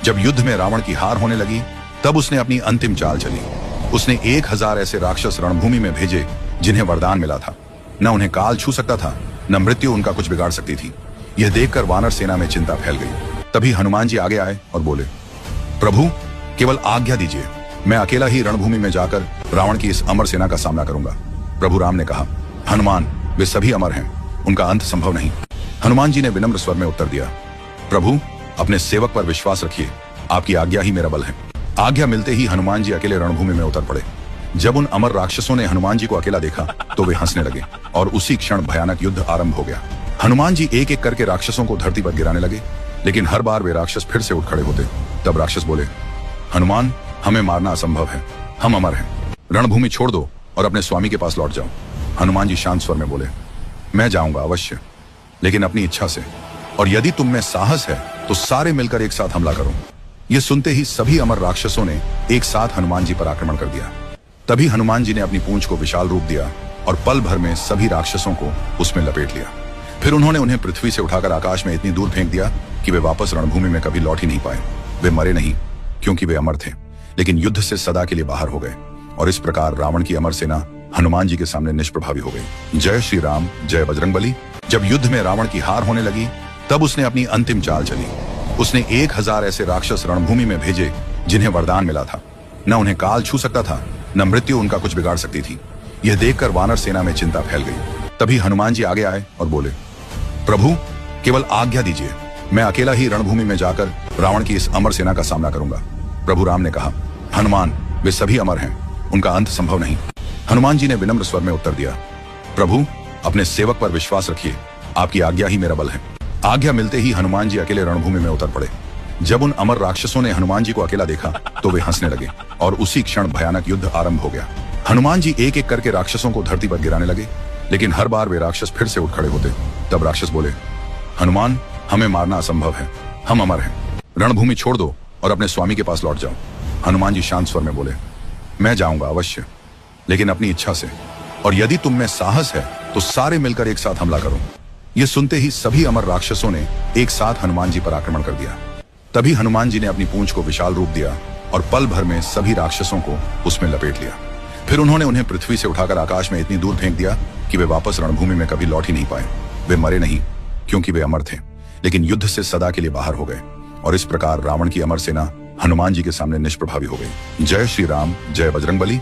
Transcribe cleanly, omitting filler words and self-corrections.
जब युद्ध में रावण की हार होने लगी तब उसने अपनी अंतिम चाल चली। उसने 1000 ऐसे राक्षस रणभूमि में भेजे जिन्हें वरदान मिला था। न उन्हें काल छू सकता था, न मृत्यु उनका कुछ बिगाड़ सकती थी। यह देखकर वानर सेना में चिंता फैल गई। तभी हनुमान जी आगे आए और बोले, प्रभु केवल आज्ञा दीजिए, मैं अकेला ही रणभूमि में जाकर रावण की इस अमर सेना का सामना करूंगा। प्रभु राम ने कहा, हनुमान वे सभी अमर हैं, उनका अंत संभव नहीं। हनुमान जी ने विनम्र स्वर में उत्तर दिया, प्रभु अपने सेवक पर विश्वास रखिए, आपकी आज्ञा ही मेरा बल है। आज्ञा मिलते ही हनुमान जी अकेले रणभूमि में उतर पड़े। जब उन अमर राक्षसों ने हनुमान जी को अकेला देखा तो वे हंसने लगे और उसी क्षण भयानक युद्ध आरंभ हो गया। हनुमान जी एक एक करके राक्षसों को धरती पर गिराने लगे, लेकिन हर बार वे राक्षस फिर से उठ खड़े होते। तब राक्षस बोले, हनुमान हमें मारना असंभव है, हम अमर हैं। रणभूमि छोड़ दो और अपने स्वामी के पास लौट जाओ। हनुमान जी शांत स्वर में बोले, मैं जाऊंगा अवश्य, लेकिन अपनी इच्छा से, और यदि तुम में साहस है तो सारे मिलकर एक साथ हमला करो। यह सुनते ही सभी अमर राक्षसों ने एक साथ हनुमान जी पर आक्रमण कर दिया। तभी हनुमान जी ने अपनी पूंछ को विशाल रूप दिया और पल भर में सभी राक्षसों को उसमें लपेट लिया। फिर उन्होंने उन्हें पृथ्वी से उठाकर आकाश में इतनी दूर फेंक दिया कि वे वापस रणभूमि में कभी लौट ही नहीं पाए। वे मरे नहीं क्योंकि वे अमर थे, लेकिन युद्ध से सदा के लिए बाहर हो गए, और इस प्रकार रावण की अमर सेना हनुमान जी के सामने निष्प्रभावी हो गई। जय श्री राम, जय बजरंगबली। जब युद्ध में रावण की हार होने लगी तब उसने अपनी अंतिम चाल चली। उसने 1000 ऐसे राक्षस रणभूमि में भेजे जिन्हें वरदान मिला था। न उन्हें काल छू सकता था, न मृत्यु उनका कुछ बिगाड़ सकती थी। यह देखकर वानर सेना में चिंता फैल गई। तभी हनुमान जी आगे आए और बोले, प्रभु केवल आज्ञा दीजिए, मैं अकेला ही रणभूमि में जाकर रावण की इस अमर सेना का सामना करूंगा। प्रभु राम ने कहा, हनुमान वे सभी अमर हैं, उनका अंत संभव नहीं। हनुमान जी ने विनम्र स्वर में उत्तर दिया, प्रभु अपने सेवक पर विश्वास रखिए, आपकी आज्ञा ही मेरा बल है। आज्ञा मिलते ही हनुमान जी अकेले रणभूमि में उतर पड़े। जब उन अमर राक्षसों ने हनुमान जी को अकेला देखा तो वे हंसने लगे और उसी क्षण भयानक युद्ध आरंभ हो गया। हनुमान जी एक एक करके राक्षसों को धरती पर गिराने लगे, लेकिन हर बार वे राक्षस फिर से उठ खड़े होते। तब राक्षस बोले, हनुमान हमें मारना असंभव है, हम अमर हैं। रणभूमि छोड़ दो और अपने स्वामी के पास लौट जाओ। हनुमान जी शांत स्वर में बोले, मैं जाऊंगा अवश्य, लेकिन अपनी इच्छा से, और यदि तुम में साहस है तो सारे मिलकर एक साथ हमला करो। यह सुनते ही सभी अमर राक्षसों ने एक साथ हनुमान जी पर आक्रमण कर दिया। तभी हनुमान जी ने अपनी पूंछ को विशाल रूप दिया और पल भर में सभी राक्षसों को उसमें लपेट लिया। फिर उन्होंने उन्हें पृथ्वी से उठाकर आकाश में इतनी दूर फेंक दिया कि वे वापस रणभूमि में कभी लौट ही नहीं पाए। वे मरे नहीं क्योंकि वे अमर थे, लेकिन युद्ध से सदा के लिए बाहर हो गए, और इस प्रकार रावण की अमर सेना हनुमान जी के सामने निष्प्रभावी हो गई। जय श्री राम, जय बजरंगबली।